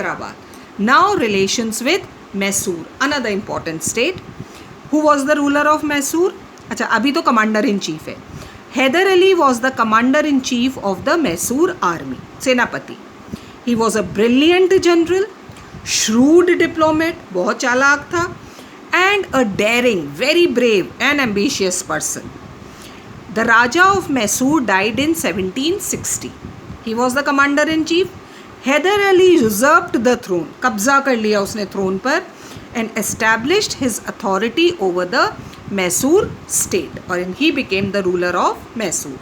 Hyderabad. Now relations with Mysore, another important state. Who was the ruler of Mysore? अच्छा, अभी तो commander in chief है. Hyder Ali was the commander in chief of the Mysore army, सेनापति. He was a brilliant general, shrewd diplomat, बहुत चालाक था, and a daring, very brave and ambitious person. The Raja of Mysore died in 1760. He was the commander in chief. Hyder Ali usurped the throne, कब्जा कर लिया उसने throne पर, and established his authority over the Mysore state, and he became the ruler of Mysore.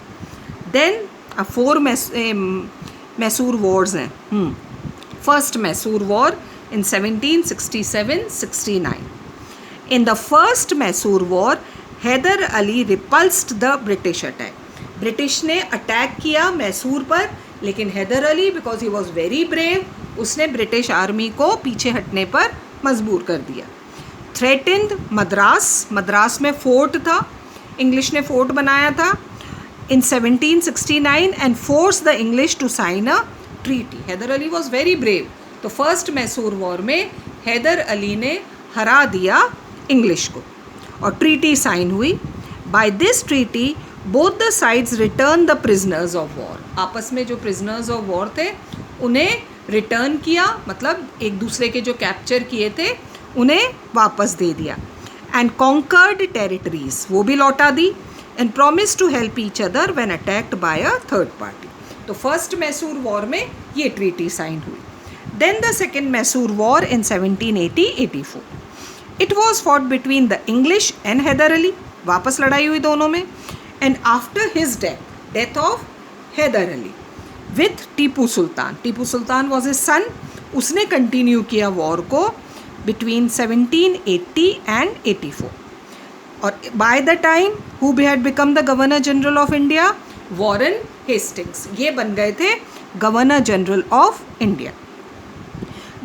Then 4 Mysore wars हैं. First Mysore war in 1767-69. In the first Mysore war, Hyder Ali repulsed the British attack. British ने attack किया मैसूर पर, लेकिन Hyder Ali because he was very brave, उसने British army को पीछे हटने पर मजबूर कर दिया. थ्रेटेंड मद्रास, मद्रास में फोर्ट था, इंग्लिश ने फोर्ट बनाया था in 1769 and forced the English to sign a treaty. Hyder Ali was very brave. तो फर्स्ट मैसूर वॉर में हैदर अली ने हरा दिया इंग्लिश को और ट्रीटी साइन हुई. By this treaty both the sides return the prisoners of war. आपस में जो प्रिजनर्स ऑफ वॉर थे उन्हें रिटर्न किया, मतलब एक दूसरे के जो कैप्चर किए थे उन्हें वापस दे दिया. एंड कॉन्कर्ड टेरिटरीज, वो भी लौटा दी. And promise to help each other when attacked by a third party. तो फर्स्ट मैसूर वॉर में ये ट्रीटी साइन हुई. Then the second Mysore war in 1780-84. It was fought between the English and Haidar Ali. वापस लड़ाई हुई दोनों में. And after his death of Haidar Ali with Tipu Sultan. Tipu Sultan was a son. उसने कंटिन्यू किया वॉर को बिटवीन 1780 एंड 84. और by the time who had become the governor general of India? Warren Hastings. ये बन गए थे governor general of India.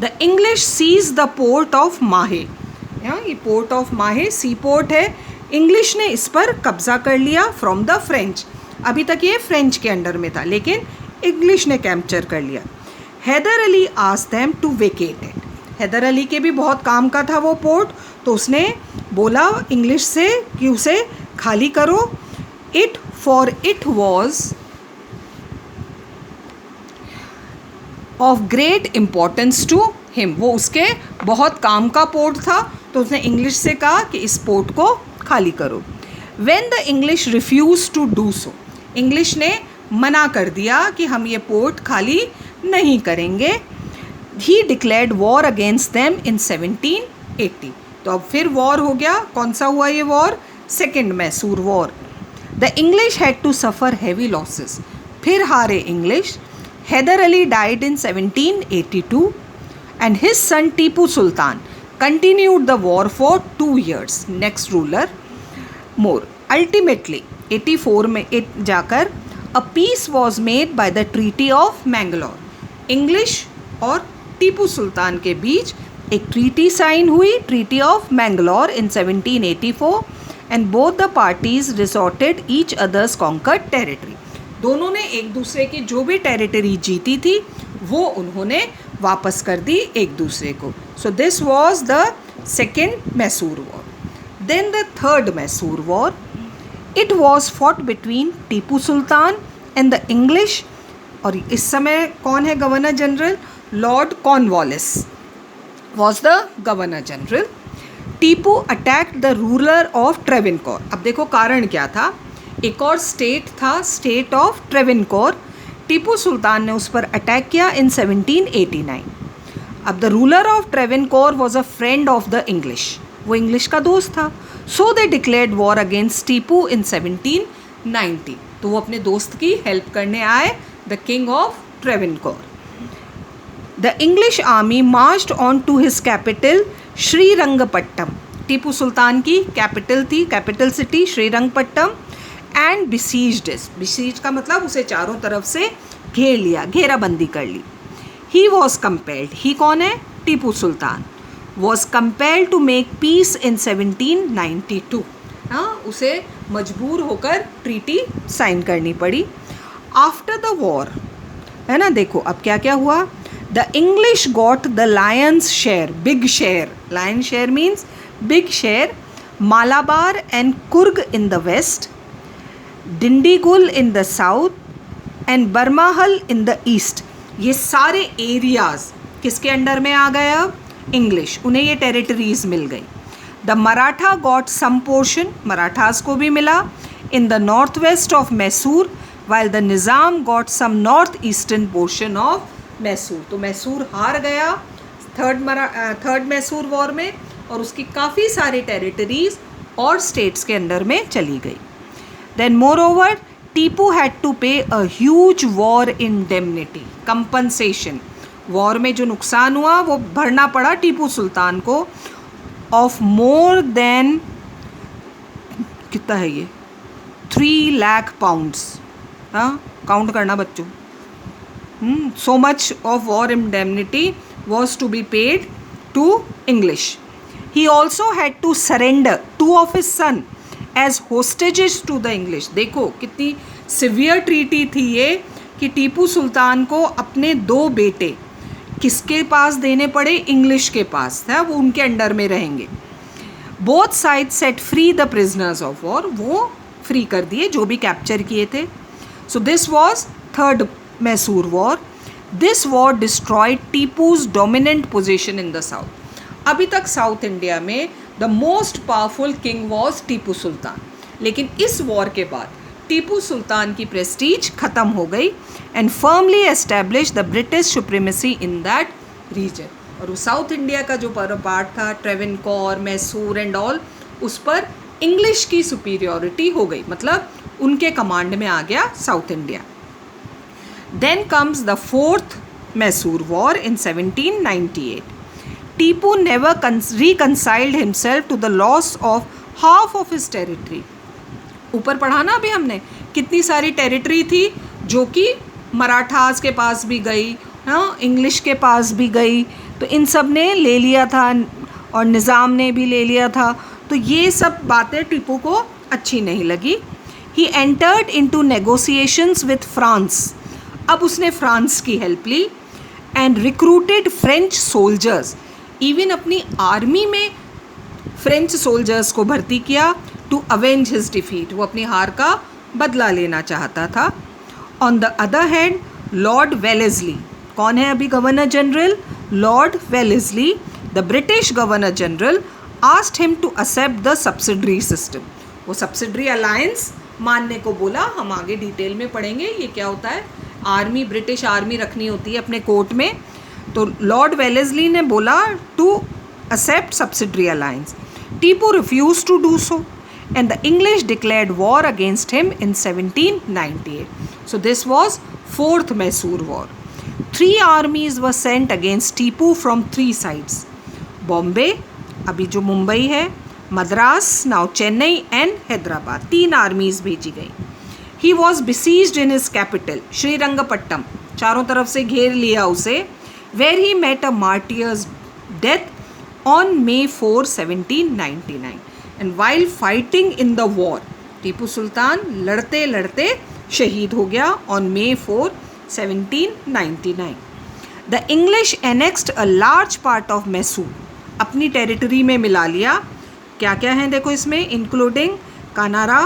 The English seize the port of Mahe. ये port of माहे सी पोर्ट है. इंग्लिश ने इस पर कब्जा कर लिया फ्रॉम द फ्रेंच. अभी तक ये फ्रेंच के अंडर में था, लेकिन इंग्लिश ने कैप्चर कर लिया. Hyder Ali asked them to vacate it. Hyder Ali के भी बहुत काम का था वो पोर्ट, तो उसने बोला इंग्लिश से कि उसे खाली करो. It for it was of great importance to him. वो उसके बहुत काम का पोर्ट था, तो उसने इंग्लिश से कहा कि इस पोर्ट को खाली करो. When the English refuse to do so, English ने मना कर दिया कि हम ये पोर्ट खाली नहीं करेंगे. ही declared war against them in 1780. तो अब फिर वॉर हो गया. कौन सा हुआ ये war? Second Mysore war. The English had to suffer heavy losses. फिर हारे English. Hyder Ali died in 1782 and his son Tipu Sultan continued the war for 2 years. Next ruler more. Ultimately 84 में जाकर a peace was made by the Treaty of Mangalore. English और टीपू सुल्तान के बीच एक treaty sign हुई, Treaty of Mangalore in 1784, and both the parties resorted each other's conquered territory. दोनों ने एक दूसरे की जो भी टेरिटरी जीती थी वो उन्होंने वापस कर दी एक दूसरे को. So this was the second Mysore war. Then the third Mysore war. It was fought between Tipu Sultan and the English. और इस समय कौन है governor general? Lord Cornwallis was the governor general. Tipu attacked the ruler of Travancore. अब देखो कारण क्या था. एक और स्टेट था, स्टेट ऑफ ट्रेवेनकोर. टीपू सुल्तान ने उस पर अटैक किया इन 1789. अब the ruler of Travancore was a friend of the English. वो इंग्लिश का दोस्त था. So they declared war against Tipu in 1790. तो वो अपने दोस्त की हेल्प करने आए, the king of Travancore. The English army marched on to his capital Srirangapatnam. Tipu Sultan की कैपिटल थी, capital city Srirangapatnam. And besieged. Besieged का मतलब उसे चारों तरफ से घेर लिया, घेराबंदी कर ली. He was compelled. ही कौन है? Tipu Sultan. Was compelled to make peace in 1792. उसे मजबूर होकर ट्रीटी साइन करनी पड़ी. आफ्टर द वॉर, है ना, देखो अब क्या क्या हुआ. The English got the lion's share, big share. Lion's share means big share. Malabar and Kurg in the west, Dindigul in the south and Barmahal in the east. ये सारे areas किसके अंडर में आ गए? अब इंग्लिश, उन्हें ये territories मिल गई. The Maratha got some portion, Marathas को भी मिला, in the north west of Mysore, while the Nizam got some north eastern portion of Mysore. तो मैसूर हार गया थर्ड मैसूर वॉर में और उसकी काफ़ी सारी टेरिटरीज और स्टेट्स के अंडर में चली गई. Then moreover Tipu had to pay a huge war indemnity, compensation. War में जो नुकसान हुआ वो भरना पड़ा टीपू सुल्तान को, ऑफ मोर देन, कितना है ये, 3 लाख पाउंड्स. हाँ, काउंट करना बच्चों. So much of war indemnity was to be paid to English. He also had to surrender 2 of his son as hostages to the English. देखो कितनी सिवियर ट्रीटी थी ये कि टीपू सुल्तान को अपने 2 बेटे किसके पास देने पड़े? इंग्लिश के पास है, वो उनके अंडर में रहेंगे. Both side set free the prisoners of war, वो फ्री कर दिए जो भी कैप्चर किए थे. So this was third Mysore war. This war destroyed Tipu's dominant position in the south. अभी तक साउथ इंडिया में the most powerful king was Tipu Sultan, लेकिन इस वॉर के बाद टीपू सुल्तान की प्रेस्टीज ख़त्म हो गई and firmly establish the British supremacy in that region. और वो साउथ इंडिया का जो पार्ट था, ट्रेवेनकोर, मैसूर एंड ऑल, उस पर इंग्लिश की सुपीरियॉरिटी हो गई, मतलब उनके कमांड में आ गया south India. Then comes the fourth Mysore war in 1798. Tipu never reconciled himself to the loss of half of his territory. ऊपर पढ़ा ना अभी हमने, कितनी सारी टेरिटरी थी जो कि मराठास के पास भी गई, हाँ, इंग्लिश के पास भी गई, तो इन सब ने ले लिया था और निज़ाम ने भी ले लिया था. तो ये सब बातें टीपू को अच्छी नहीं लगी. He entered into negotiations with France. अब उसने फ्रांस की हेल्प ली and recruited French soldiers. Even अपनी आर्मी में फ्रेंच सोल्जर्स को भर्ती किया टू अवेंज हिज डिफीट. वो अपनी हार का बदला लेना चाहता था. On the other hand Lord Wellesley, कौन है अभी governor general? Lord Wellesley, the British governor general, asked him to accept the subsidiary system. वो सब्सिडरी अलायंस मानने को बोला. हम आगे डिटेल में पढ़ेंगे ये क्या होता है. आर्मी, ब्रिटिश आर्मी रखनी होती है अपने कोर्ट में, तो लॉर्ड वेलेस्ली ने बोला to accept subsidiary alliance. Tipu refuse to do so and the English declared war against him in 1798. So this was fourth Mysore war. 3 armies were sent against Tipu from 3 sides. Bombay, अभी जो मुंबई है, Madras, now Chennai and Hyderabad, 3 armies भेजी गई. He was besieged in his capital, Srirangapattam, चारों तरफ से घेर लिया उसे, where he met a martyr's death on May 4, 1799. And while fighting in the war, Tipu Sultan लड़ते लड़ते शहीद हो गया on May 4, 1799. The English annexed a large part of Mysore. अपनी टेरिटरी में मिला लिया. क्या क्या है देखो इसमें, इंक्लूडिंग कानारा,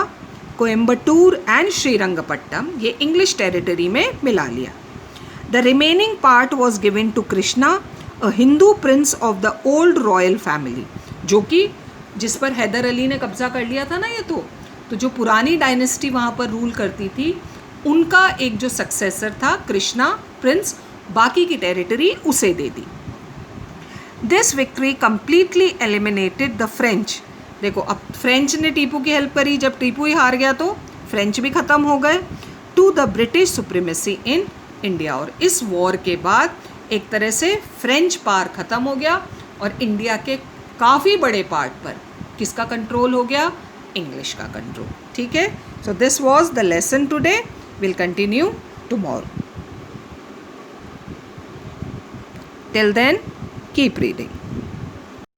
कोयम्बटूर एंड श्रीरंगपट्टम, ये इंग्लिश टेरिटरी में मिला लिया. The remaining part was given to Krishna, a Hindu prince of the old royal family, जो कि जिस पर हैदर अली ने कब्ज़ा कर लिया था ना ये, तो जो पुरानी डायनेस्टी वहाँ पर रूल करती थी, उनका एक जो सक्सेसर था कृष्णा प्रिंस, बाकी की टेरिटरी उसे दे दी. This victory completely eliminated the French. देखो अब फ्रेंच ने टीपू की हेल्प करी, जब टीपू ही हार गया तो फ्रेंच भी ख़त्म हो गए. To the British supremacy in India. और इस वॉर के बाद एक तरह से फ्रेंच पार ख़त्म हो गया और इंडिया के काफ़ी बड़े पार्ट पर किसका कंट्रोल हो गया? इंग्लिश का कंट्रोल. ठीक है. So this was the lesson today. Will continue tomorrow. Till then keep reading.